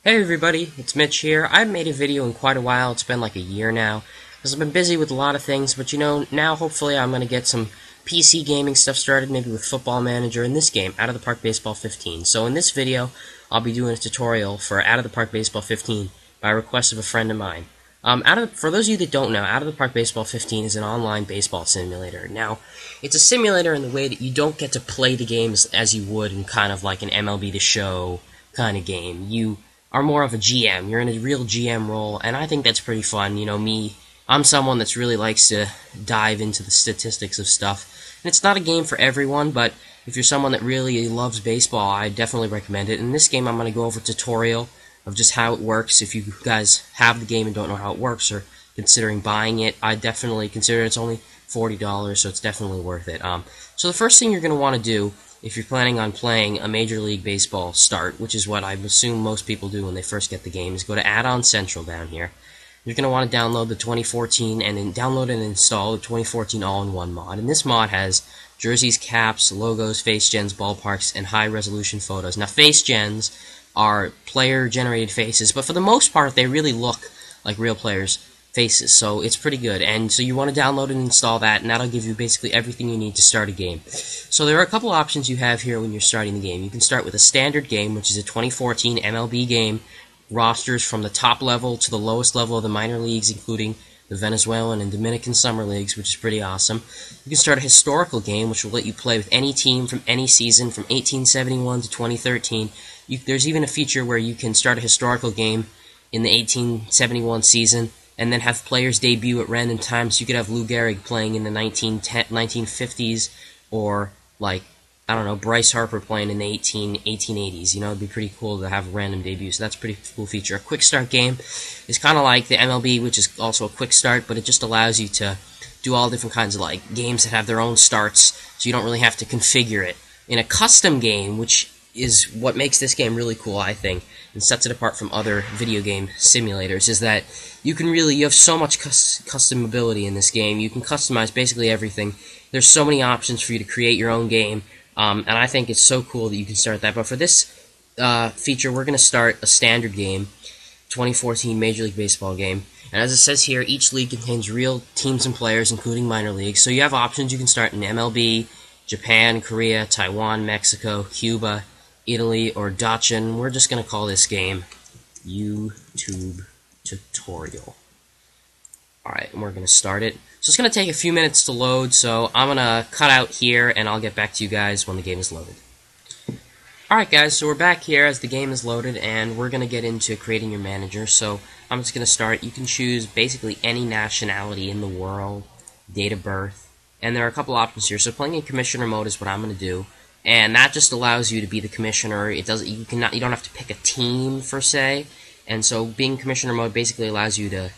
Hey everybody, it's Mitch here. I haven't made a video in quite a while. It's been like a year now, because I've been busy with a lot of things, but now hopefully I'm going to get some PC gaming stuff started, maybe with Football Manager in this game, Out of the Park Baseball 15. So in this video, I'll be doing a tutorial for Out of the Park Baseball 15 by request of a friend of mine. For those of you that don't know, Out of the Park Baseball 15 is an online baseball simulator. Now, it's a simulator in the way that you don't get to play the games as you would in kind of like an MLB The Show kind of game. You are more of a GM. You're in a real GM role, and I think that's pretty fun. I'm someone that's really likes to dive into the statistics of stuff. And it's not a game for everyone, but if you're someone that really loves baseball, I definitely recommend it. In this game, I'm going to go over a tutorial of just how it works. If you guys have the game and don't know how it works or considering buying it, I definitely consider it's only $40, so it's definitely worth it. So the first thing you're going to want to do if you're planning on playing a Major League Baseball start, which is what I assume most people do when they first get the game, is go to Add-on Central down here. You're going to want to download the 2014 and then download and install the 2014 all-in-one mod. And this mod has jerseys, caps, logos, face gens, ballparks, and high-resolution photos. Now, face gens are player-generated faces, but for the most part, they really look like real players' faces, so it's pretty good. And so you want to download and install that, and that'll give you basically everything you need to start a game. So there are a couple options you have here when you're starting the game. You can start with a standard game, which is a 2014 MLB game, rosters from the top level to the lowest level of the minor leagues, including the Venezuelan and Dominican summer leagues, which is pretty awesome. You can start a historical game, which will let you play with any team from any season from 1871 to 2013. There's even a feature where you can start a historical game in the 1871 season and then have players debut at random times. You could have Lou Gehrig playing in the 1950s, or, like, I don't know, Bryce Harper playing in the 1880s. It'd be pretty cool to have a random debut, so that's a pretty cool feature. A quick start game is kind of like the MLB, which is also a quick start, but it just allows you to do all different kinds of, like, games that have their own starts, so you don't really have to configure it. In a custom game, which is what makes this game really cool, I think, and sets it apart from other video game simulators, is that you have so much customability in this game. You can customize basically everything. There's so many options for you to create your own game, and I think it's so cool that you can start that. But for this feature, we're going to start a standard game, 2014 Major League Baseball game. And as it says here, each league contains real teams and players, including minor leagues. So you have options. You can start in MLB, Japan, Korea, Taiwan, Mexico, Cuba, Italy, or Dachin. We're just going to call this game YouTube Tutorial. Alright, and we're going to start it. So it's going to take a few minutes to load, so I'm going to cut out here, and I'll get back to you guys when the game is loaded. Alright guys, so we're back here as the game is loaded, and we're going to get into creating your manager. So I'm just going to start. You can choose basically any nationality in the world, date of birth, and there are a couple options here. So playing in commissioner mode is what I'm going to do. And that just allows you to be the commissioner. You don't have to pick a team per se. And so being commissioner mode basically allows you to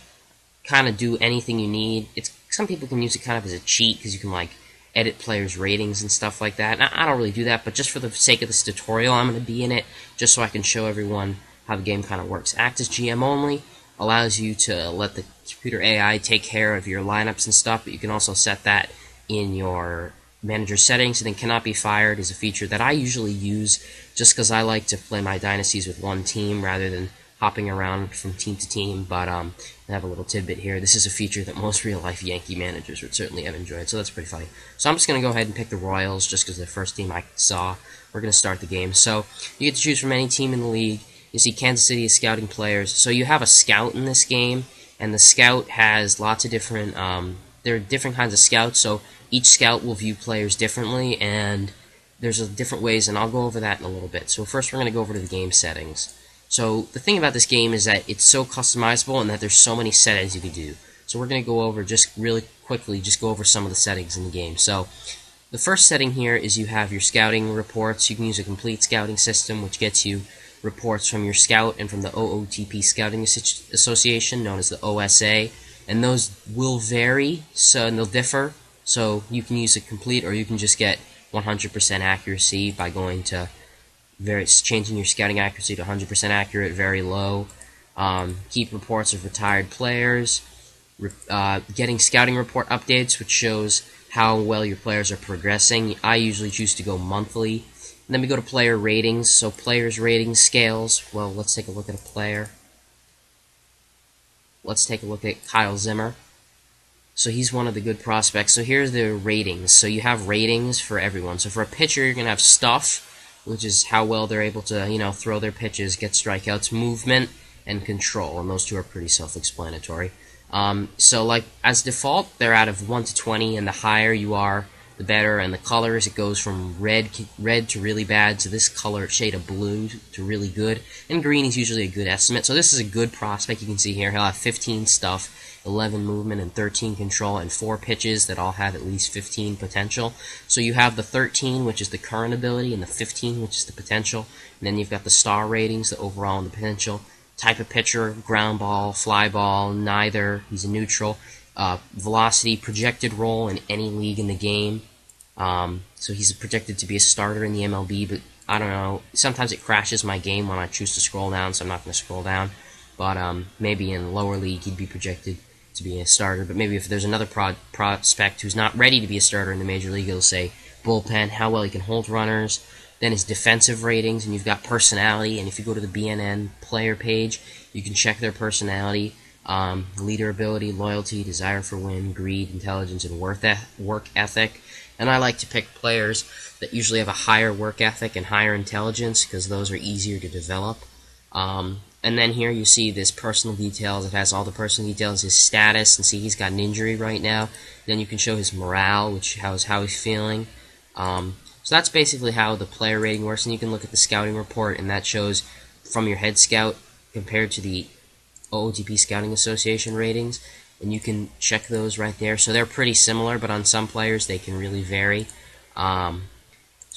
kind of do anything you need. Some people can use it kind of as a cheat because you can like edit players' ratings and stuff like that. And I don't really do that, but just for the sake of this tutorial, I'm going to be in it just so I can show everyone how the game kind of works. Act as GM only allows you to let the computer AI take care of your lineups and stuff, but you can also set that in your manager settings. And then cannot be fired is a feature that I usually use just because I like to play my dynasties with one team rather than hopping around from team to team. But I have a little tidbit here. This is a feature that most real-life Yankee managers would certainly have enjoyed, so that's pretty funny. So I'm just going to go ahead and pick the Royals just because they're the first team I saw. We're going to start the game. So you get to choose from any team in the league. You see Kansas City is scouting players. So you have a scout in this game, and the scout has lots of different there are different kinds of scouts, so each scout will view players differently, and there's different ways, and I'll go over that in a little bit. So first we're going to go over to the game settings. So the thing about this game is that it's so customizable and that there's so many settings you can do. So we're going to go over just really quickly, just go over some of the settings in the game. So the first setting here is you have your scouting reports. You can use a complete scouting system, which gets you reports from your scout and from the OOTP Scouting Association, known as the OSA. And those will vary, and they'll differ, so you can use a complete or you can just get 100% accuracy by going to changing your scouting accuracy to 100% accurate, very low. Keep reports of retired players, getting scouting report updates, which shows how well your players are progressing. I usually choose to go monthly, And then we go to player ratings. So players' rating scales. Well, let's take a look at a player. Let's take a look at Kyle Zimmer. So he's one of the good prospects. So here's the ratings. So you have ratings for everyone. So for a pitcher, you're going to have stuff, which is how well they're able to, throw their pitches, get strikeouts, movement, and control. And those two are pretty self-explanatory. So like as default, they're out of 1 to 20, and the higher you are, the better. And the colors, it goes from red to really bad, to this color shade of blue to really good. And green is usually a good estimate. So this is a good prospect. You can see here he'll have 15 stuff, 11 movement, and 13 control, and 4 pitches that all have at least 15 potential. So you have the 13, which is the current ability, and the 15, which is the potential. And then you've got the star ratings, the overall and the potential. Type of pitcher, ground ball, fly ball, neither. He's a neutral. Velocity, projected role in any league in the game. So he's projected to be a starter in the MLB, but I don't know. Sometimes it crashes my game when I choose to scroll down, so I'm not going to scroll down. But maybe in lower league he'd be projected to be a starter. But maybe if there's another prospect who's not ready to be a starter in the major league, it'll say bullpen, how well he can hold runners. Then his defensive ratings, and you've got personality. And if you go to the BNN player page, you can check their personality, leader ability, loyalty, desire for win, greed, intelligence, and work ethic. And I like to pick players that usually have a higher work ethic and higher intelligence, because those are easier to develop. And then here you see this personal details. It has all the personal details, his status, and see he's got an injury right now. Then you can show his morale, which shows how he's feeling. So that's basically how the player rating works. And you can look at the scouting report, and that shows from your head scout compared to the OOTP Scouting Association ratings. And you can check those right there. So they're pretty similar, but on some players they can really vary. So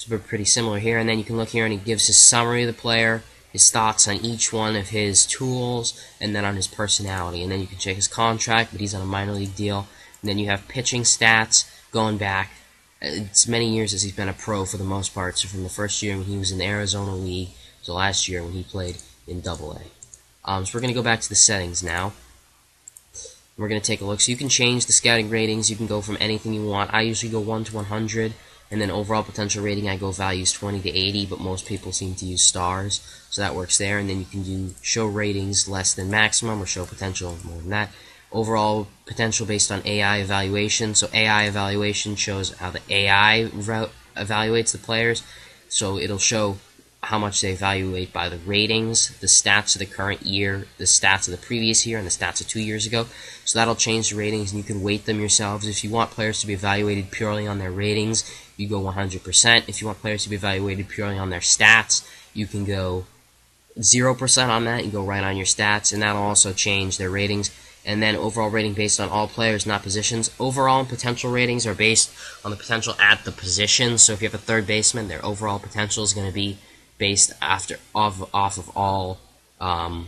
they're pretty similar here. And then you can look here, and it gives his summary of the player, his thoughts on each one of his tools, and then on his personality. And then you can check his contract, but he's on a minor league deal. And then you have pitching stats going back. It's many years as he's been a pro for the most part. So from the first year when he was in the Arizona League to last year when he played in Double-A. So we're going to go back to the settings now. We're going to take a look. So you can change the scouting ratings. You can go from anything you want. I usually go 1 to 100. And then overall potential rating, I go values 20 to 80, but most people seem to use stars, so that works there. And then you can do show ratings less than maximum, or show potential more than that. Overall potential based on AI evaluation. So AI evaluation shows how the AI evaluates the players. So it'll show how much they evaluate by the ratings, the stats of the current year, the stats of the previous year, and the stats of 2 years ago. So that'll change the ratings, and you can weight them yourselves. If you want players to be evaluated purely on their ratings, you go 100%. If you want players to be evaluated purely on their stats, you can go 0% on that. You go right on your stats, and that'll also change their ratings. And then overall rating based on all players, not positions. Overall and potential ratings are based on the potential at the position. So if you have a third baseman, their overall potential is going to be based off of all of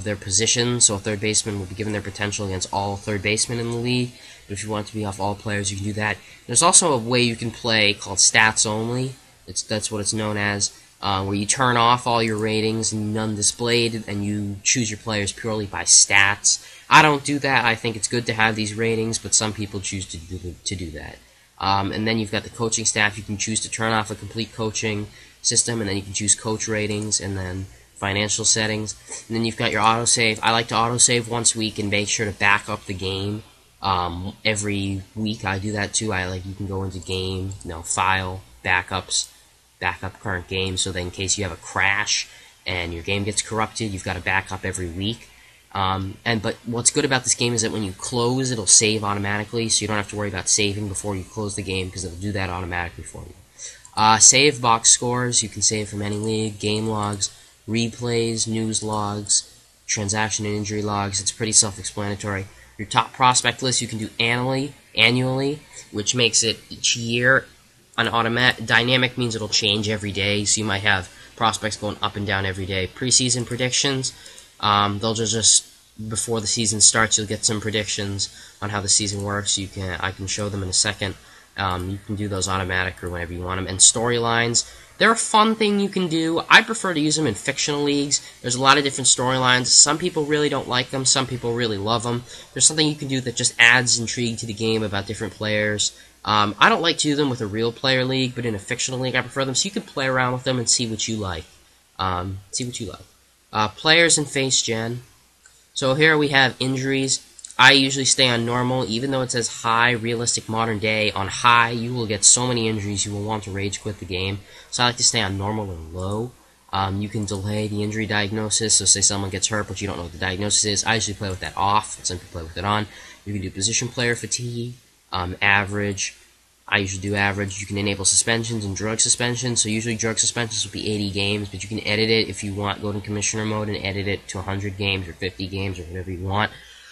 their positions. So a third baseman will be given their potential against all third basemen in the league. But if you want it to be off all players, you can do that. There's also a way you can play called stats only. That's what it's known as, where you turn off all your ratings and none displayed, and you choose your players purely by stats. I don't do that. I think it's good to have these ratings, but some people choose to do that. And then you've got the coaching staff. You can choose to turn off a complete coaching system, and then you can choose coach ratings, and then financial settings. And then you've got your autosave. I like to autosave once a week and make sure to back up the game. Every week I do that too. You can go into game, file, backups, backup current game, so that in case you have a crash and your game gets corrupted, you've got a backup every week. But what's good about this game is that when you close, it'll save automatically, so you don't have to worry about saving before you close the game, because it'll do that automatically for you. Save box scores. You can save from any league, game logs, replays, news logs, transaction and injury logs. It's pretty self-explanatory. Your top prospect list you can do annually, which makes it each year. An automatic dynamic means it'll change every day, so you might have prospects going up and down every day. Preseason predictions, they'll just before the season starts, you'll get some predictions on how the season works. I can show them in a second. You can do those automatic or whenever you want them. And storylines, they're a fun thing you can do. I prefer to use them in fictional leagues. There's a lot of different storylines. Some people really don't like them. Some people really love them. There's something you can do that just adds intrigue to the game about different players. I don't like to do them with a real player league, but in a fictional league I prefer them, so you can play around with them and see what you like. Players and face gen. So here we have injuries. I usually stay on normal, even though it says high, realistic, modern day. On high, you will get so many injuries you will want to rage quit the game. So I like to stay on normal or low. You can delay the injury diagnosis, so say someone gets hurt but you don't know what the diagnosis is. I usually play with that off, some people play with it on. You can do position player fatigue, average. I usually do average. You can enable suspensions and drug suspensions, so usually drug suspensions will be 80 games, but you can edit it if you want. Go to commissioner mode and edit it to 100 games or 50 games or whatever you want.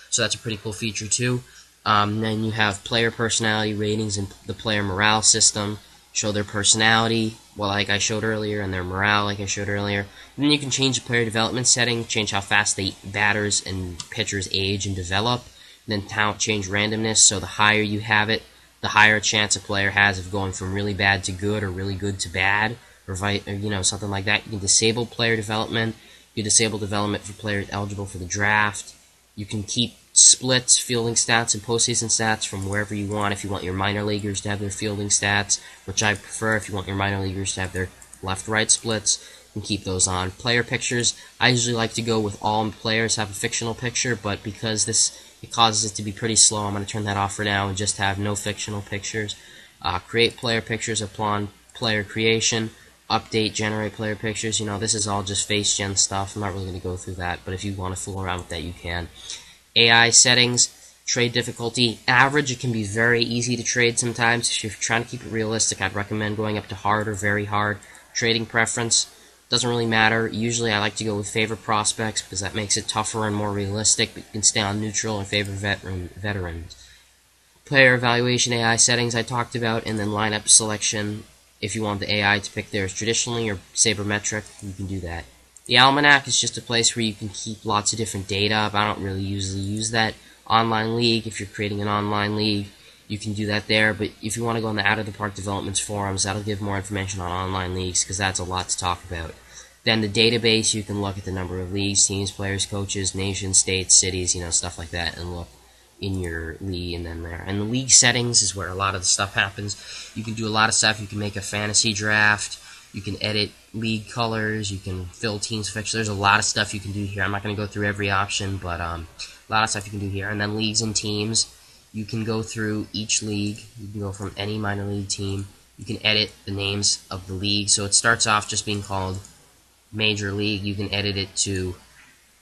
So that's a pretty cool feature too. Then you have player personality ratings and the player morale system. Show their personality, well, like I showed earlier, and their morale, like I showed earlier. And then you can change the player development setting, change how fast the batters and pitchers age and develop. And then change randomness, so the higher you have it, the higher chance a player has of going from really bad to good or really good to bad, or something like that. You can disable player development. You disable development for players eligible for the draft. You can keep splits, fielding stats, and postseason stats from wherever you want. If you want your minor leaguers to have their fielding stats, which I prefer. If you want your minor leaguers to have their left-right splits, you can keep those on. Player pictures, I usually like to go with all players have a fictional picture, but because it causes it to be pretty slow, I'm going to turn that off for now and just have no fictional pictures. Create player pictures upon player creation. Update, generate player pictures. This is all just face gen stuff. I'm not really going to go through that, but if you want to fool around with that, you can. AI settings, trade difficulty, average. It can be very easy to trade sometimes. If you're trying to keep it realistic, I'd recommend going up to hard or very hard. Trading preference, doesn't really matter. Usually I like to go with favorite prospects because that makes it tougher and more realistic, but you can stay on neutral and favor veterans. Player evaluation AI settings I talked about, and then lineup selection. If you want the AI to pick theirs traditionally or sabermetric, you can do that. The Almanac is just a place where you can keep lots of different data. I don't really usually use that. Online League, if you're creating an online league, you can do that there. But if you want to go on the Out of the Park Developments forums, that'll give more information on online leagues because that's a lot to talk about. Then the database, you can look at the number of leagues, teams, players, coaches, nations, states, cities, stuff like that, and look in your league and then there. And the league settings is where a lot of the stuff happens. You can do a lot of stuff. You can make a fantasy draft. You can edit league colors. You can fill teams fixtures. There's a lot of stuff you can do here. I'm not going to go through every option, but a lot of stuff you can do here. And then leagues and teams. You can go through each league. You can go from any minor league team. You can edit the names of the league. So it starts off just being called Major League. You can edit it to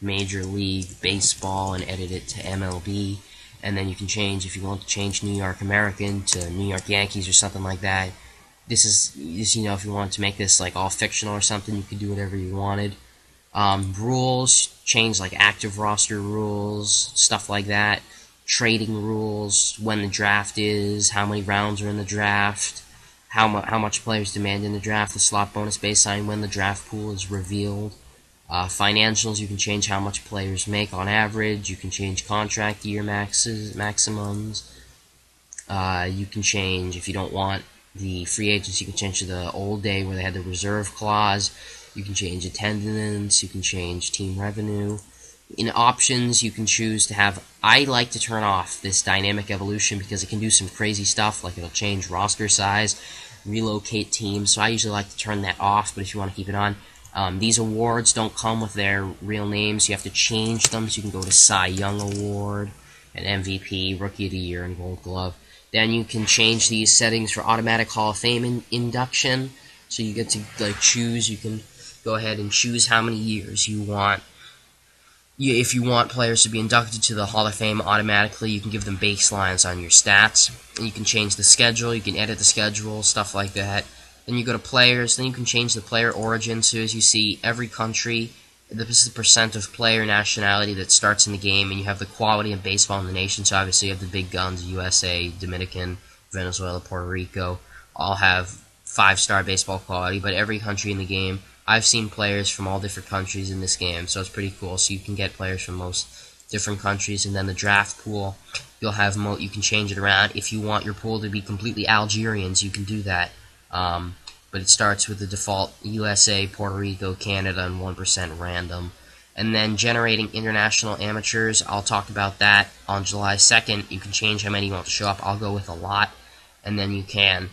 Major League Baseball and edit it to MLB. And then you can change, if you want to change New York American to New York Yankees or something like that. This is, if you want to make this like all fictional or something, you could do whatever you wanted. Rules, change like active roster rules, stuff like that. Trading rules, when the draft is, how many rounds are in the draft, how much players demand in the draft, the slot bonus baseline, when the draft pool is revealed. Financials, you can change how much players make on average. You can change contract year maximums. You can change, if you don't want the free agents, you can change to the old day where they had the reserve clause. You can change attendance. You can change team revenue. In options, you can choose to have, I like to turn off this dynamic evolution because it can do some crazy stuff, like it'll change roster size, relocate teams, so I usually like to turn that off, but if you want to keep it on. These awards don't come with their real names. You have to change them, so you can go to Cy Young Award, and MVP, Rookie of the Year, and Gold Glove. Then you can change these settings for automatic Hall of Fame induction, so you get to choose. You can go ahead and choose how many years you want. If you want players to be inducted to the Hall of Fame automatically, you can give them baselines on your stats. And you can change the schedule, you can edit the schedule, stuff like that. Then you go to players, then you can change the player origin. So as you see, every country, this is the percent of player nationality that starts in the game, and you have the quality of baseball in the nation. So obviously you have the big guns, USA, Dominican, Venezuela, Puerto Rico, all have 5-star baseball quality, but every country in the game, I've seen players from all different countries in this game, so it's pretty cool. So you can get players from most different countries. And then the draft pool, you'll have you can change it around. If you want your pool to be completely Algerians, you can do that. But it starts with the default USA, Puerto Rico, Canada, and 1% random. And then generating international amateurs, I'll talk about that on July 2nd. You can change how many you want to show up. I'll go with a lot. and then you can.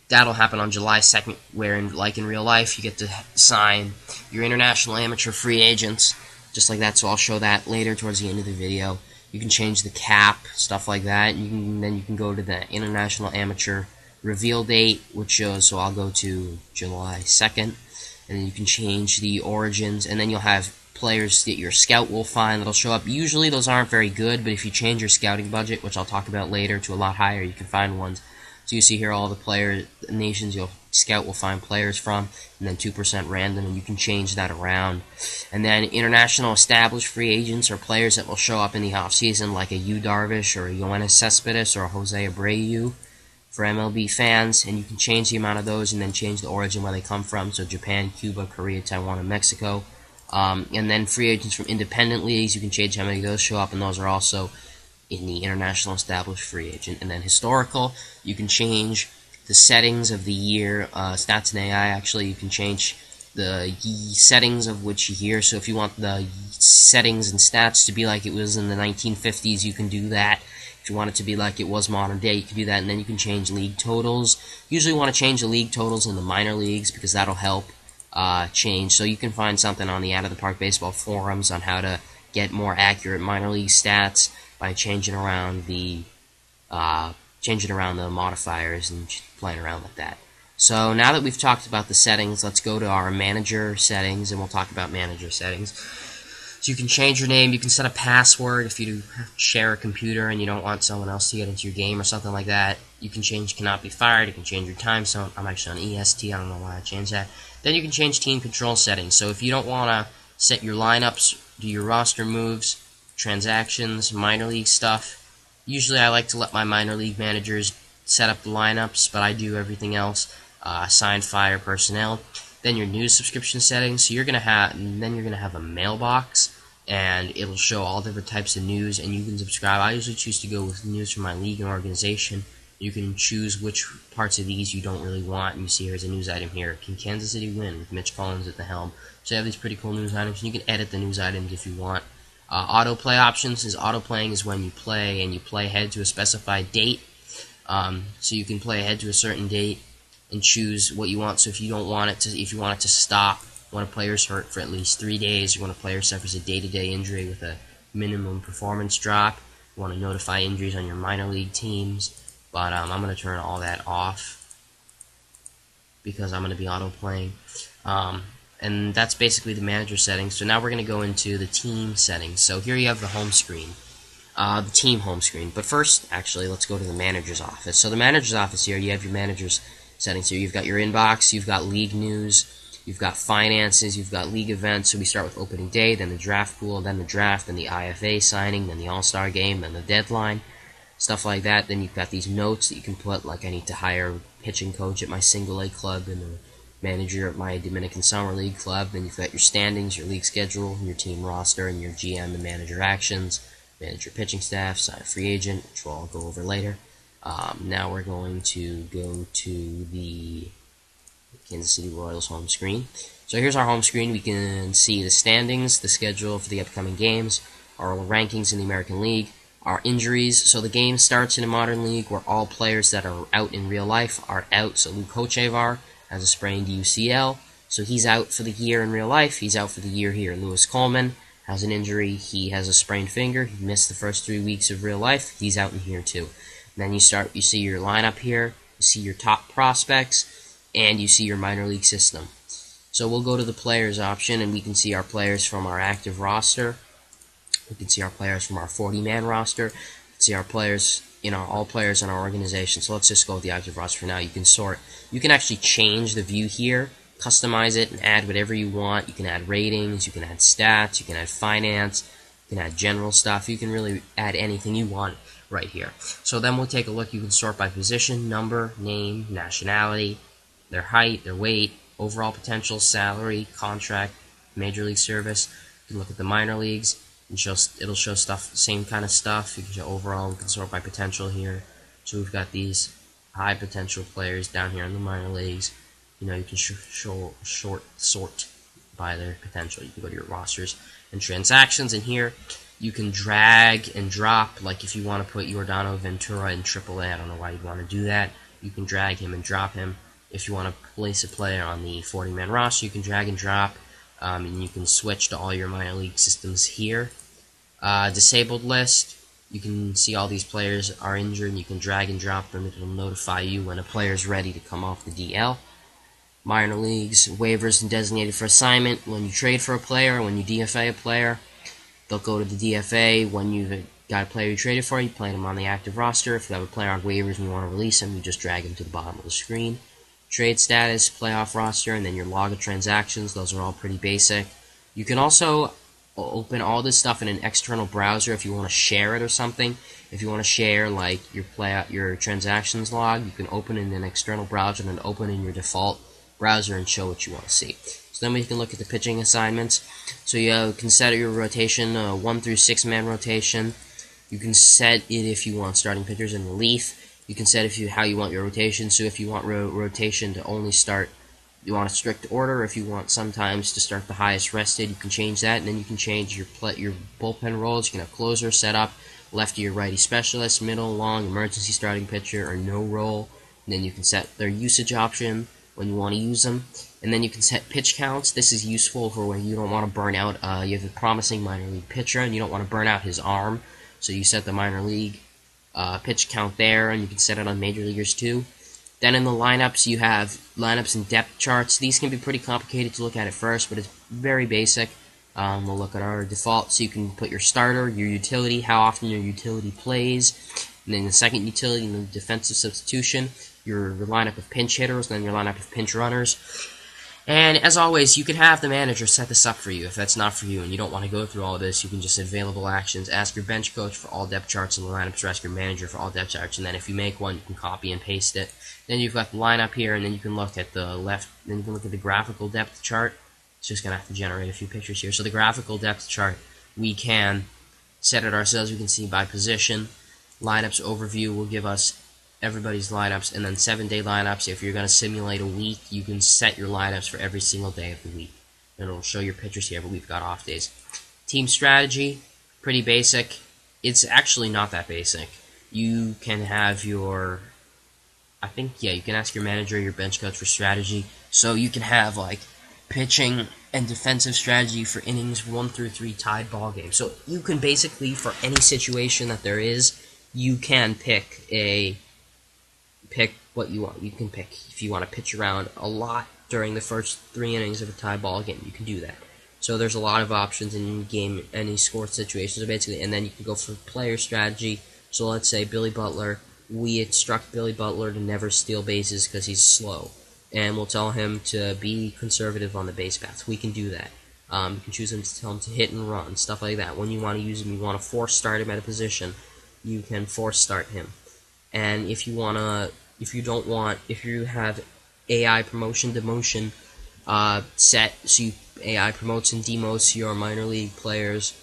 That'll happen on July 2nd, where, like in real life, you get to sign your international amateur free agents, just like that. So I'll show that later towards the end of the video. You can change the cap, stuff like that. Then you can go to the international amateur reveal date, which shows. So I'll go to July 2nd, and then you can change the origins, and then you'll have players that your scout will find that'll show up. Usually those aren't very good, but if you change your scouting budget, which I'll talk about later, to a lot higher, you can find ones. So you see here all the nations your scout will find players from, and then 2% random, and you can change that around. And then international established free agents are players that will show up in the offseason, like a Yu Darvish or a Yoenis Cespedes or a Jose Abreu for MLB fans, and you can change the amount of those and then change the origin where they come from, so Japan, Cuba, Korea, Taiwan, and Mexico. And then free agents from independent leagues, you can change how many of those show up, and those are also in the international established free agent. And then historical, you can change the settings of the year. Stats and AI, actually, you can change the settings of which year. So if you want the settings and stats to be like it was in the 1950s, you can do that. If you want it to be like it was modern day, you can do that. And then you can change league totals. Usually want to change the league totals in the minor leagues because that'll help change. So you can find something on the Out of the Park Baseball forums on how to get more accurate minor league stats by changing around the modifiers and playing around with that. So now that we've talked about the settings, let's go to our manager settings, and we'll talk about manager settings. So you can change your name, you can set a password if you share a computer and you don't want someone else to get into your game or something like that. You can change cannot be fired, you can change your time zone. I'm actually on EST, I don't know why I changed that. Then you can change team control settings. So if you don't want to set your lineups, do your roster moves, transactions, minor league stuff. Usually I like to let my minor league managers set up the lineups, but I do everything else. Assign fire personnel. Then your news subscription settings. So you're gonna have a mailbox, and it'll show all different types of news, and you can subscribe. I usually choose to go with news from my league and organization. You can choose which parts of these you don't really want, and you see here's a news item here. Can Kansas City win with Mitch Collins at the helm? So you have these pretty cool news items, and you can edit the news items if you want. Autoplay options is autoplaying is when you play and you play ahead to a specified date. So you can play ahead to a certain date and choose what you want. So if you don't want it to, if you want it to stop when a player's hurt for at least 3 days, or when a player suffers a day-to-day injury with a minimum performance drop, you want to notify injuries on your minor league teams. But I'm going to turn all that off because I'm going to be auto-playing. And that's basically the manager settings. So now we're going to go into the team settings. So here you have the home screen, the team home screen. But first, actually, let's go to the manager's office. So the manager's office here, you have your manager's settings here. You've got your inbox, you've got league news, you've got finances, you've got league events. So we start with opening day, then the draft pool, then the draft, then the IFA signing, then the All-Star game, then the deadline, stuff like that. Then you've got these notes that you can put, like I need to hire a pitching coach at my single A club and a manager at my Dominican Summer League club. Then you've got your standings, your league schedule, your team roster, and your GM and manager actions, manage your pitching staff, sign a free agent, which we'll all go over later. Now we're going to go to the Kansas City Royals home screen. So here's our home screen. We can see the standings, the schedule for the upcoming games, our rankings in the American League, our injuries. So the game starts in a modern league where all players that are out in real life are out. So Luke Hochevar has a sprained UCL, so he's out for the year in real life. He's out for the year here. Lewis Coleman has an injury. He has a sprained finger. He missed the first 3 weeks of real life. He's out in here too. And then you see your lineup here. You see your top prospects, and you see your minor league system. So we'll go to the players option, and we can see our players from our active roster. We can see our players from our 40-man roster. We can see our players, all players in our organization. So let's just go with the active roster for now. You can sort. You can actually change the view here, customize it, and add whatever you want. You can add ratings, you can add stats, you can add finance, you can add general stuff. You can really add anything you want right here. So then we'll take a look. You can sort by position, number, name, nationality, their height, their weight, overall potential, salary, contract, major league service. You can look at the minor leagues. It'll show stuff, same kind of stuff. You can show overall. We can sort by potential here. So we've got these high potential players down here in the minor leagues. You can sort by their potential. You can go to your rosters and transactions, and here you can drag and drop. Like if you want to put Yordano Ventura in AAA, I don't know why you'd want to do that. you can drag him and drop him. If you want to place a player on the 40-man roster, you can drag and drop, and you can switch to all your minor league systems here. Disabled list, you can see all these players are injured, and you can drag and drop them. It will notify you when a player is ready to come off the DL. Minor leagues, waivers and designated for assignment. When you trade for a player, when you DFA a player, they'll go to the DFA. When you've got a player you traded for, you play them on the active roster. If you have a player on waivers and you want to release him, you just drag him to the bottom of the screen. Trade status, playoff roster, and then your log of transactions. Those are all pretty basic. You can also open all this stuff in an external browser if you want to share it or something. If you want to share like your transactions log, you can open it in an external browser and then open in your default browser and show what you want to see. So then we can look at the pitching assignments. So you can set your rotation, 1 through 6 man rotation. You can set it if you want starting pitchers in relief. You can set how you want your rotation. So if you want rotation to only start, you want a strict order. If you want sometimes to start the highest rested, you can change that. And then you can change your bullpen roles. You can have closer set up, lefty or righty specialist, middle, long, emergency starting pitcher, or no role. And then you can set their usage option when you want to use them. And then you can set pitch counts. This is useful for when you don't want to burn out. You have a promising minor league pitcher and you don't want to burn out his arm. So you set the minor league pitch count there, and you can set it on major leaguers too. Then in the lineups, you have lineups and depth charts. These can be pretty complicated to look at first, but it's very basic. We'll look at our default. So you can put your starter, your utility, how often your utility plays, and then the second utility and the defensive substitution, your lineup of pinch hitters, and then your lineup of pinch runners. And as always, you can have the manager set this up for you. If that's not for you and you don't want to go through all of this, you can just available actions, ask your bench coach for all depth charts in the lineups, or ask your manager for all depth charts, and then if you make one, you can copy and paste it. Then you've got the lineup here, and then you can look at the left, then you can look at the graphical depth chart. It's just going to have to generate a few pictures here. So the graphical depth chart, we can set it ourselves. We can see by position. Lineups overview will give us everybody's lineups, and then 7-day lineups. If you're going to simulate a week, you can set your lineups for every single day of the week. And it'll show your pitchers here, but we've got off days. Team strategy, pretty basic. It's actually not that basic. You can have your, you can ask your manager, your bench coach for strategy. So you can have like pitching and defensive strategy for innings 1 through 3 tied ball games. So you can basically, for any situation that there is, you can pick what you want. You can pick if you want to pitch around a lot during the first 3 innings of a tie ball game. You can do that. So there's a lot of options in game, any score situations, basically, and then you can go for player strategy. So let's say Billy Butler, we instruct Billy Butler to never steal bases because he's slow, and we'll tell him to be conservative on the base paths. We can do that. You can choose him to tell him to hit and run, stuff like that. When you want to use him, you want to force start him at a position, you can force start him. And if you have AI promotion demotion set, so AI promotes and demotes your minor league players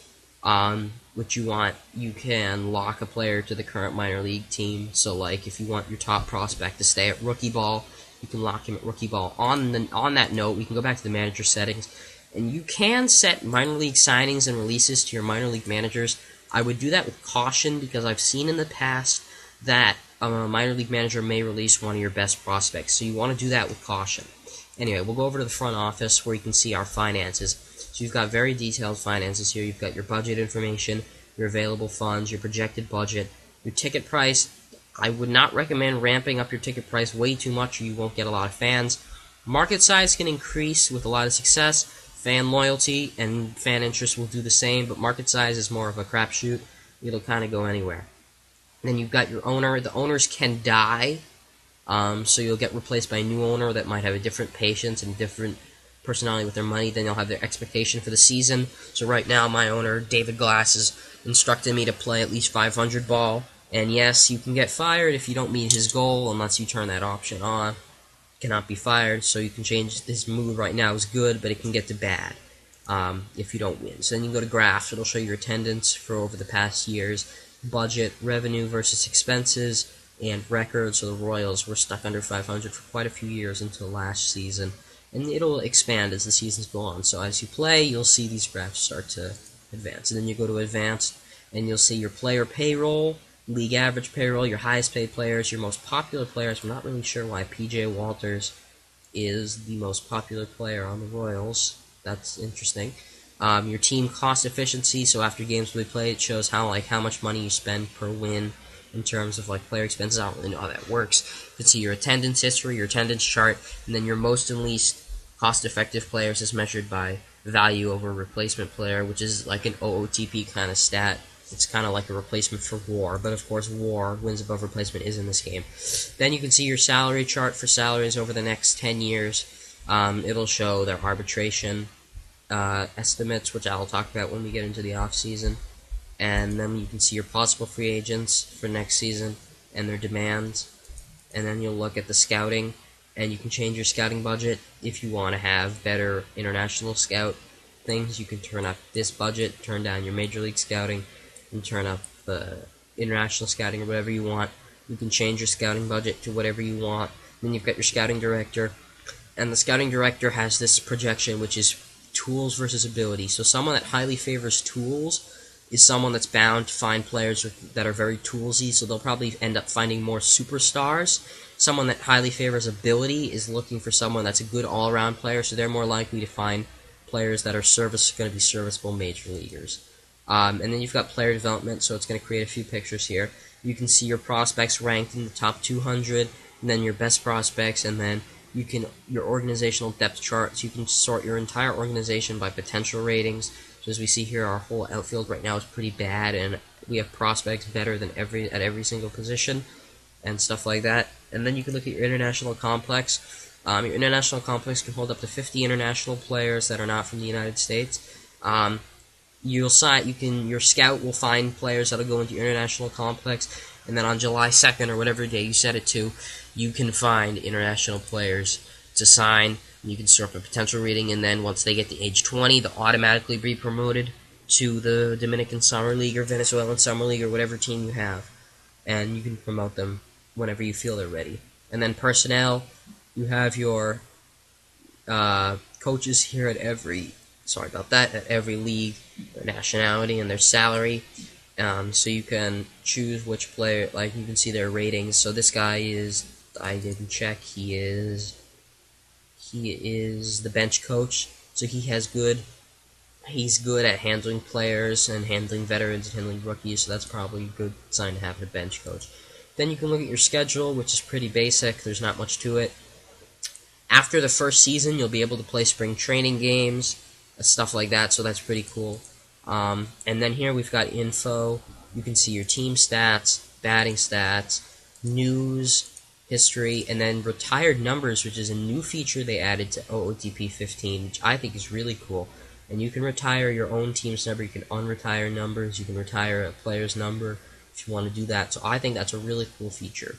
what you want, you can lock a player to the current minor league team. So like if you want your top prospect to stay at rookie ball, you can lock him at rookie ball. On that note, we can go back to the manager settings, and you can set minor league signings and releases to your minor league managers. I would do that with caution because I've seen in the past that a minor league manager may release one of your best prospects, so you want to do that with caution. Anyway, we'll go over to the front office where you can see our finances. So you've got very detailed finances here. You've got your budget information, your available funds, your projected budget, your ticket price. I would not recommend ramping up your ticket price way too much or you won't get a lot of fans. Market size can increase with a lot of success. Fan loyalty and fan interest will do the same, but market size is more of a crapshoot. It'll kind of go anywhere. Then you've got your owner. The owners can die, so you'll get replaced by a new owner that might have a different patience and different personality with their money. Then you'll have their expectation for the season. So right now, my owner, David Glass, is instructing me to play at least 500 ball. And yes, you can get fired if you don't meet his goal unless you turn that option on. Cannot be fired, so you can change. His mood right now is good, but it can get to bad if you don't win. So then you go to graphs. It'll show your attendance for over the past years, budget, revenue versus expenses, and records. So the Royals were stuck under 500 for quite a few years until last season, and it'll expand as the seasons go on. So as you play, you'll see these graphs start to advance. And then you go to advanced, and you'll see your player payroll, league average payroll, your highest paid players, your most popular players. I'm not really sure why PJ Walters is the most popular player on the Royals. That's interesting. Your team cost efficiency, so after games we play, it shows how much money you spend per win in terms of player expenses. I don't really know how that works. You can see your attendance history, your attendance chart, and then your most and least cost-effective players is measured by value over replacement player, which is like an OOTP kind of stat. It's kind of like a replacement for WAR, but of course WAR, wins above replacement, is in this game. Then you can see your salary chart for salaries over the next 10 years. It'll show their arbitration estimates, which I'll talk about when we get into the offseason. And then you can see your possible free agents for next season and their demands. And then you'll look at the scouting, and you can change your scouting budget if you want to have better international scout things. You can turn up this budget, turn down your major league scouting, and turn up the international scouting or whatever you want. You can change your scouting budget to whatever you want. Then you've got your scouting director, and the scouting director has this projection, which is tools versus ability. So someone that highly favors tools is someone that's bound to find players that are very toolsy, so they'll probably end up finding more superstars. Someone that highly favors ability is looking for someone that's a good all-around player, so they're more likely to find players that are going to be serviceable major leaguers. And then you've got player development, so it's going to create a few pictures here. You can see your prospects ranked in the top 200, and then your best prospects, and then your organizational depth chart, so you can sort your entire organization by potential ratings. So as we see here, our whole outfield right now is pretty bad, and we have prospects better than at every single position, and stuff like that. And then you can look at your international complex. Your international complex can hold up to 50 international players that are not from the United States. Your scout will find players that'll go into your international complex, and then on July 2nd or whatever day you set it to, you can find international players to sign. You can sort a potential rating, and then once they get to age 20, they'll automatically be promoted to the Dominican Summer League or Venezuelan Summer League or whatever team you have, and you can promote them whenever you feel they're ready. And then personnel, you have your coaches here at every league, their nationality and their salary. So you can choose which player, you can see their ratings. So this guy I didn't check, he is the bench coach, so he's good at handling players and handling veterans and handling rookies, so that's probably a good sign to have a bench coach. Then you can look at your schedule, which is pretty basic, there's not much to it. After the first season, you'll be able to play spring training games, stuff like that, so that's pretty cool. And then here we've got info. You can see your team stats, batting stats, news, history, and then retired numbers, which is a new feature they added to OOTP 15, which I think is really cool. And you can retire your own team's number, you can unretire numbers, you can retire a player's number if you want to do that. So I think that's a really cool feature,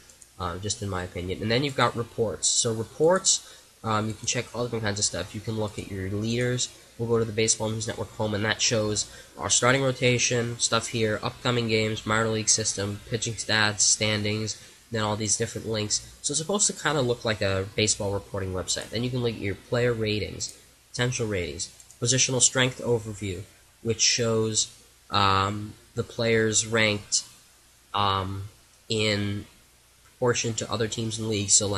just in my opinion. And then you've got reports. So reports, you can check all different kinds of stuff. You can look at your leaders. We'll go to the Baseball News Network home, and that shows our starting rotation, stuff here, upcoming games, minor league system, pitching stats, standings, then all these different links. So it's supposed to kind of look like a baseball reporting website. Then you can look at your player ratings, potential ratings, positional strength overview, which shows the players ranked in proportion to other teams in the league. So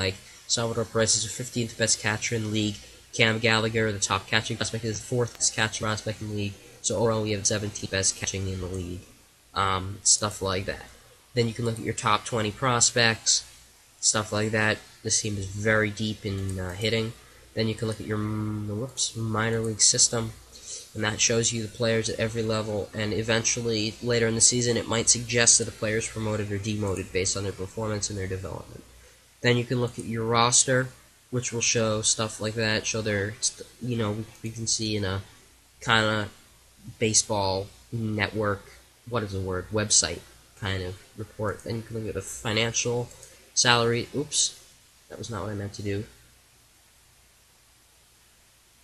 Salvador Perez is the 15th best catcher in the league. Cam Gallagher, the top catching prospect, is the 4th best catching prospect in the league. So overall, we have 17th best catching in the league. Stuff like that. Then you can look at your top 20 prospects, stuff like that. This team is very deep in hitting. Then you can look at your minor league system, and that shows you the players at every level. And eventually, later in the season, it might suggest that a player is promoted or demoted based on their performance and their development. Then you can look at your roster, which will show stuff like that. Show their, we can see in a kind of baseball network, website kind of report. Then you can look at the financial salary. Oops, that was not what I meant to do.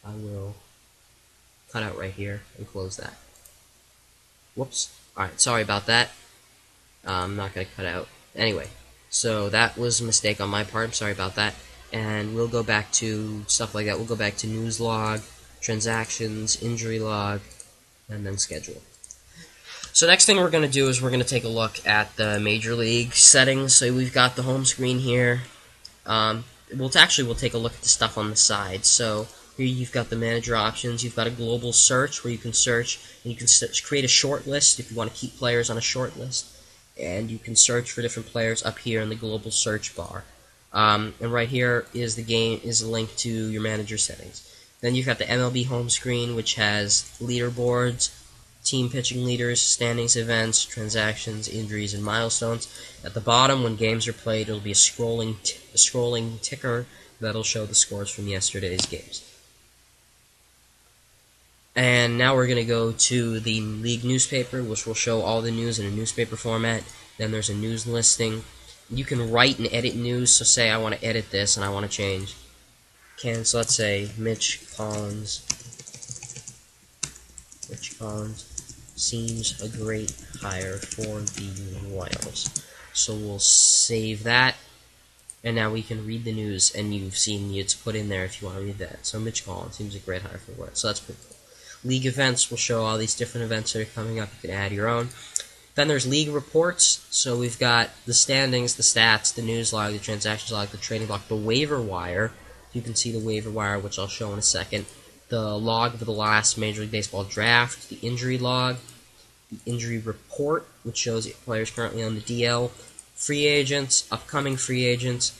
I will cut out right here and close that. Whoops. Alright, sorry about that. I'm not going to cut out. Anyway, so that was a mistake on my part. I'm sorry about that. And we'll go back to stuff like that. We'll go back to news log, transactions, injury log, and then schedule. So next thing we're going to do is we're going to take a look at the Major League settings. So we've got the home screen here. We'll take a look at the stuff on the side. So here you've got the manager options. You've got a global search where you can search, and you can create a short list if you want to keep players on a short list. And you can search for different players up here in the global search bar. And right here is a link to your manager settings. Then you've got the MLB home screen, which has leaderboards, team pitching leaders, standings, events, transactions, injuries, and milestones. At the bottom, when games are played, it'll be a scrolling ticker that'll show the scores from yesterday's games. And now we're going to go to the league newspaper, which will show all the news in a newspaper format. Then there's a news listing. You can write and edit news, so say I want to edit this and I want to change. So let's say Mitch Collins seems a great hire for the Royals. So we'll save that, and now we can read the news, and you've seen it's put in there if you want to read that. So Mitch Collins seems a great hire for the Royals. So that's pretty cool. League events will show all these different events that are coming up. You can add your own. Then there's league reports. So we've got the standings, the stats, the news log, the transactions log, the trading log, the waiver wire. You can see the waiver wire, which I'll show in a second. The log of the last Major League Baseball draft, the injury log, the injury report, which shows players currently on the DL, free agents, upcoming free agents,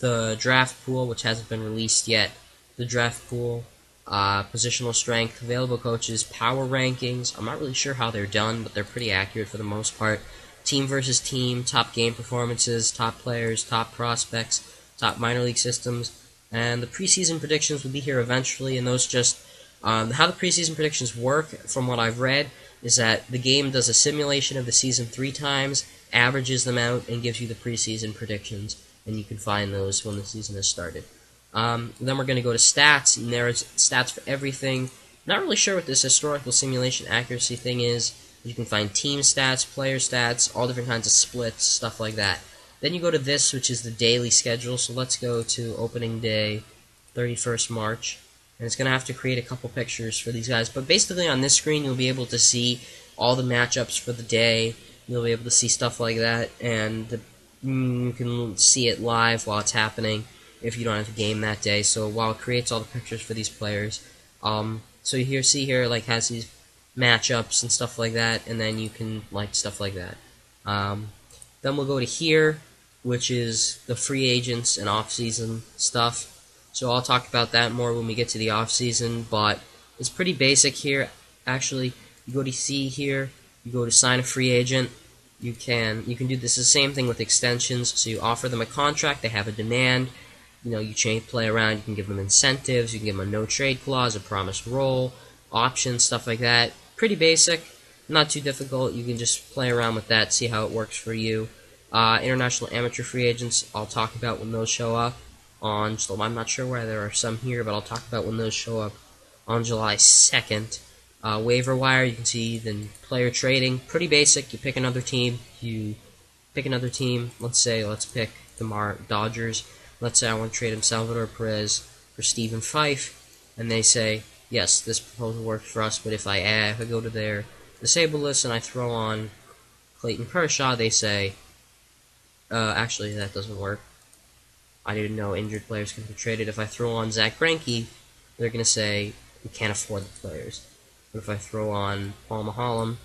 the draft pool, which hasn't been released yet, the draft pool, positional strength, available coaches, power rankings. I'm not really sure how they're done, but they're pretty accurate for the most part. Team versus team, top game performances, top players, top prospects, top minor league systems, and the preseason predictions will be here eventually. And those just how the preseason predictions work, from what I've read, is that the game does a simulation of the season 3 times, averages them out, and gives you the preseason predictions, and you can find those when the season has started. Then we're going to go to stats, and there's stats for everything. Not really sure what this historical simulation accuracy thing is. You can find team stats, player stats, all different kinds of splits, stuff like that. Then you go to this, which is the daily schedule. So let's go to opening day, 31st March. And it's going to have to create a couple pictures for these guys. But basically on this screen, you'll be able to see all the matchups for the day. You'll be able to see stuff like that. And you can see it live while it's happening if you don't have a game that day. So while it creates all the pictures for these players, so you see here, like, has these matchups and stuff like that, and then you can, like, stuff like that. Then we'll go to here, which is the free agents and off-season stuff. So I'll talk about that more when we get to the off-season, but it's pretty basic here. Actually, you go to see here, you go to sign a free agent. You can do this. The same thing with extensions. So you offer them a contract, they have a demand. You know, you play around, you can give them incentives, you can give them a no-trade clause, a promised role, options, stuff like that. Pretty basic, not too difficult. You can just play around with that, see how it works for you. International amateur free agents, I'll talk about when those show up on, I'm not sure why there are some here, but I'll talk about when those show up on July 2nd. Waiver wire, you can see then player trading, pretty basic. You pick another team, let's pick the Dodgers. Let's say I want to trade him Salvador Perez for Stephen Fife, and they say, yes, this proposal works for us, but if I go to their disabled list and I throw on Clayton Kershaw, they say, actually, that doesn't work. I didn't know injured players can be traded. If I throw on Zach Greinke, they're going to say, we can't afford the players. But if I throw on Paul Maholm,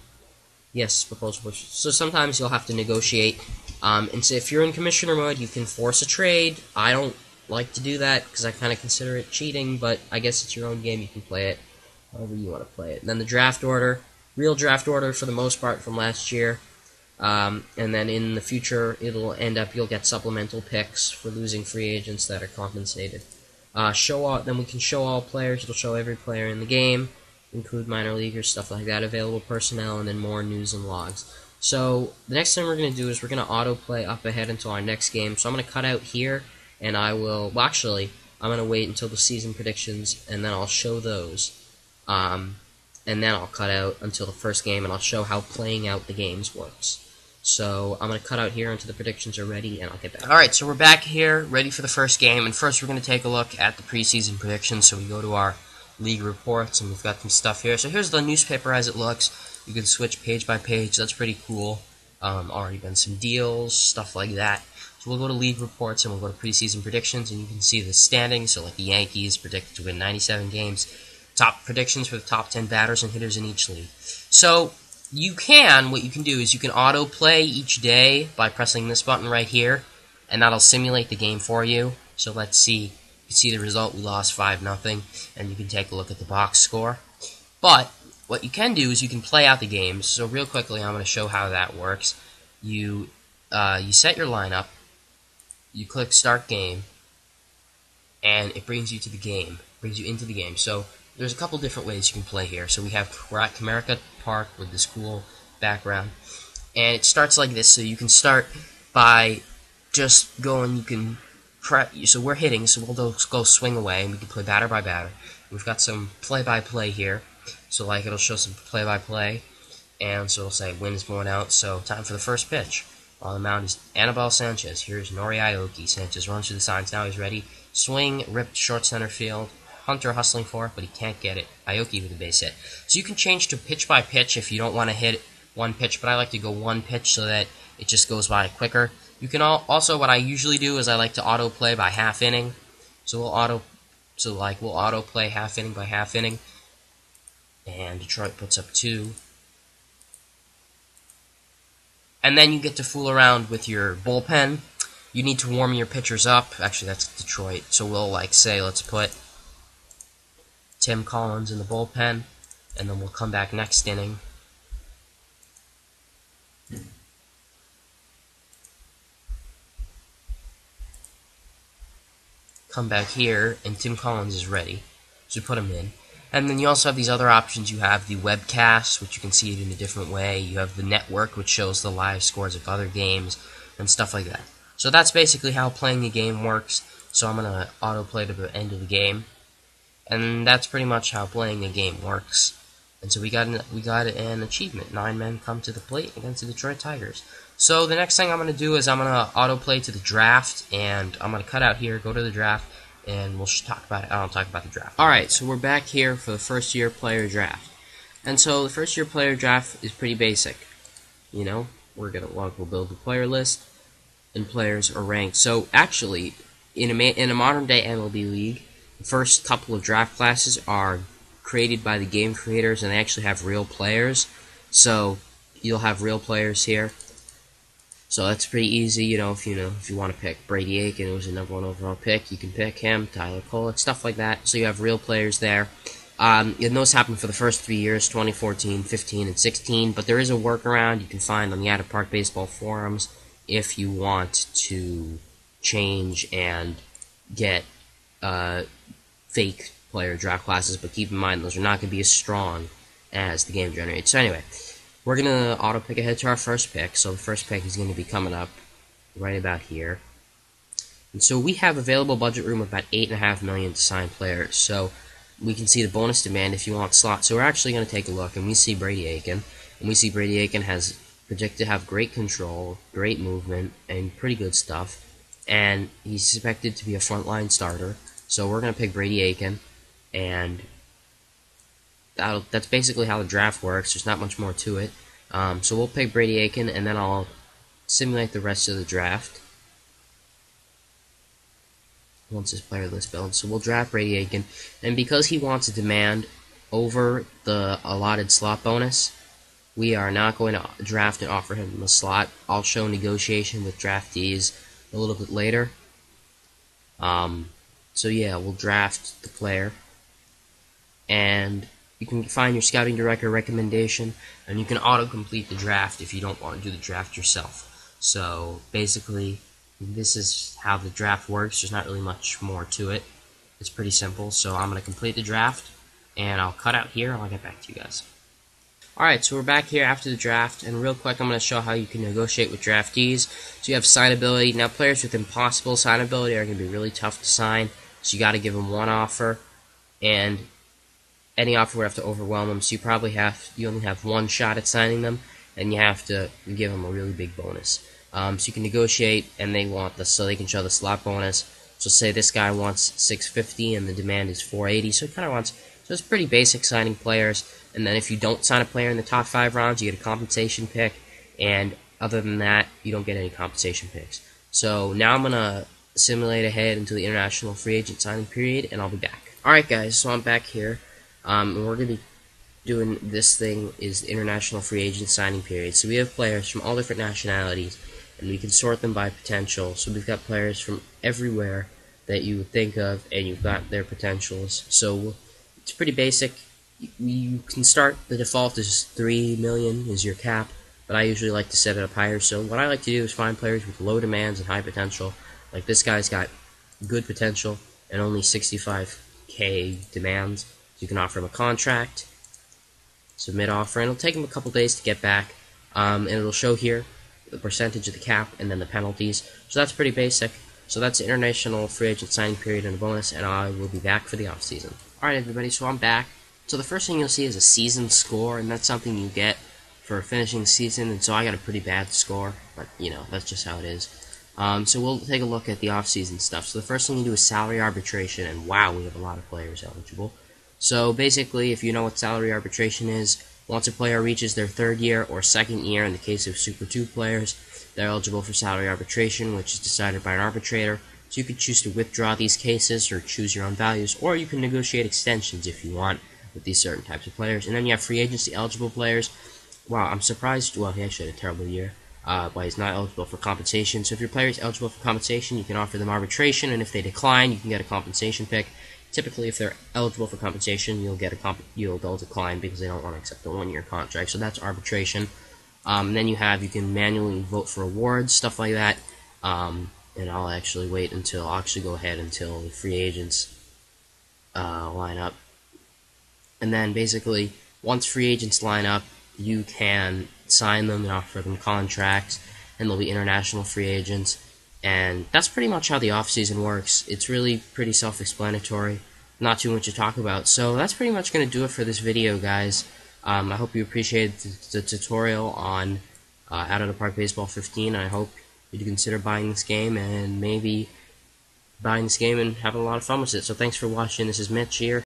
yes, proposal works. So sometimes you'll have to negotiate. And so if you're in commissioner mode, you can force a trade. I don't like to do that because I kind of consider it cheating, but I guess it's your own game. You can play it however you want to play it. And then the draft order, real draft order for the most part from last year. And then in the future, you'll get supplemental picks for losing free agents that are compensated. Then we can show all players. It'll show every player in the game, include minor leaguers, stuff like that, available personnel, and then more news and logs. So the next thing we're going to do is we're going to autoplay up ahead until our next game. So I'm going to cut out here, and I'm going to wait until the season predictions, and then I'll show those. And then I'll cut out until the first game, and I'll show how playing out the games works. So I'm going to cut out here until the predictions are ready, and I'll get back. Alright, so we're back here, ready for the first game, and first we're going to take a look at the preseason predictions. So we go to our league reports, and we've got some stuff here. So here's the newspaper as it looks. You can switch page by page. That's pretty cool. Already been some deals, stuff like that. So we'll go to league reports, and we'll go to preseason predictions, and you can see the standings. So like the Yankees predicted to win 97 games. Top predictions for the top 10 batters and hitters in each league. So what you can do is you can autoplay each day by pressing this button right here, and that'll simulate the game for you. So let's see. You can see the result. We lost 5-0, and you can take a look at the box score. But what you can do is you can play out the games. So real quickly, I'm going to show how that works. You set your lineup. You click Start Game, and it brings you to the game. Brings you into the game. So there's a couple different ways you can play here. So we're at Comerica Park with this cool background, and it starts like this. So you can start by just going. You can so we're hitting. So we'll go swing away, and we can play batter by batter. We've got some play-by-play here. So like it'll show some play-by-play, and so it'll say win is blown out. So time for the first pitch. On the mound is Anibal Sanchez. Here's Nori Aoki. Sanchez runs through the signs. Now he's ready. Swing, ripped short center field. Hunter hustling for it, but he can't get it. Aoki with a base hit. So you can change to pitch by pitch if you don't want to hit one pitch, but I like to go one pitch so that it just goes by quicker. You can also, what I usually do is I like to autoplay by half inning. So we'll autoplay half inning by half inning. And Detroit puts up 2. And then you get to fool around with your bullpen. You need to warm your pitchers up. Actually, that's Detroit. So we'll let's put Tim Collins in the bullpen, and then we'll come back next inning. Come back here, and Tim Collins is ready. So put him in. And then you also have these other options. You have the webcast, which you can see it in a different way. You have the network, which shows the live scores of other games and stuff like that. So that's basically how playing the game works. So I'm going to autoplay to the end of the game. And that's pretty much how playing the game works. And so we got an achievement. 9 men come to the plate against the Detroit Tigers. So the next thing I'm going to do is I'm going to autoplay to the draft. And I'm going to cut out here, go to the draft. And we'll talk about it. I'll talk about the draft. Alright, so we're back here for the first year player draft. And so the first year player draft is pretty basic. You know, we'll build the player list, and players are ranked. So actually, in a modern day MLB league, the first couple of draft classes are created by the game creators, and they actually have real players. So you'll have real players here. So that's pretty easy, if you want to pick Brady Aiken, who was the #1 overall pick, you can pick him, Tyler Kolek, stuff like that. So you have real players there. And those happen for the first 3 years, 2014, 15, and 16, but there is a workaround you can find on the Out of Park Baseball forums if you want to change and get fake player draft classes, but keep in mind those are not going to be as strong as the game generates. So anyway, we're going to auto-pick ahead to our first pick, so the first pick is going to be coming up right about here. And so we have available budget room of about $8.5 million to sign players, so we can see the bonus demand if you want slots. So we're actually going to take a look, and we see Brady Aiken, and we see Brady Aiken has projected to have great control, great movement, and pretty good stuff, and he's expected to be a frontline starter. So we're going to pick Brady Aiken, and that's basically how the draft works. There's not much more to it. So we'll pick Brady Aiken, and then I'll simulate the rest of the draft once this player list builds. So we'll draft Brady Aiken, and because he wants a demand over the allotted slot bonus, we are not going to draft and offer him the slot. I'll show negotiation with draftees a little bit later. So yeah, we'll draft the player, and you can find your scouting director recommendation, and you can auto-complete the draft if you don't want to do the draft yourself. So basically, this is how the draft works. There's not really much more to it. It's pretty simple. So I'm going to complete the draft, and I'll cut out here, and I'll get back to you guys. Alright, so we're back here after the draft, and real quick I'm going to show how you can negotiate with draftees. So you have signability. Now players with impossible signability are going to be really tough to sign, so you got to give them one offer, and any offer would have to overwhelm them, so you only have one shot at signing them, and you have to give them a really big bonus. So you can negotiate, and so they can show the slot bonus. So say this guy wants $650 and the demand is $480, so he kind of wants So it's pretty basic signing players, and then if you don't sign a player in the top 5 rounds, you get a compensation pick, and other than that, you don't get any compensation picks. So now I'm going to simulate ahead into the international free agent signing period, and I'll be back. Alright guys, so I'm back here, and we're going to be doing this thing is the international free agent signing period. So we have players from all different nationalities, and we can sort them by potential. So we've got players from everywhere that you would think of, and you've got their potentials. So it's pretty basic. You can start, the default is 3 million is your cap, but I usually like to set it up higher. So what I like to do is find players with low demands and high potential. Like this guy's got good potential and only 65k demands. So you can offer him a contract, submit offer, and it'll take him a couple days to get back, and it'll show here the percentage of the cap and then the penalties. So that's pretty basic. So that's the international free agent signing period and a bonus, and I will be back for the offseason. Alright everybody, so I'm back. So the first thing you'll see is a season score, and that's something you get for finishing the season, and so I got a pretty bad score, but you know, that's just how it is. So we'll take a look at the off-season stuff. So the first thing you do is salary arbitration, and wow, we have a lot of players eligible. So basically, if you know what salary arbitration is, once a player reaches their 3rd year or 2nd year, in the case of Super 2 players, they're eligible for salary arbitration, which is decided by an arbitrator. So you can choose to withdraw these cases or choose your own values, or you can negotiate extensions if you want with these certain types of players. And then you have free agency eligible players. Wow, I'm surprised. Well, he actually had a terrible year, but he's not eligible for compensation. So if your player is eligible for compensation, you can offer them arbitration, and if they decline, you can get a compensation pick. Typically, if they're eligible for compensation, they'll decline because they don't want to accept a 1-year contract. So that's arbitration. And then you can manually vote for awards, stuff like that. And I'll actually wait until the free agents line up. And then basically, once free agents line up, you can sign them and offer them contracts, and they'll be international free agents. And that's pretty much how the offseason works. It's really pretty self-explanatory, not too much to talk about. So that's pretty much going to do it for this video, guys. I hope you appreciated the tutorial on Out of the Park Baseball 15. I hope you'd consider buying this game and maybe buying this game and having a lot of fun with it. So thanks for watching. This is Mitch here.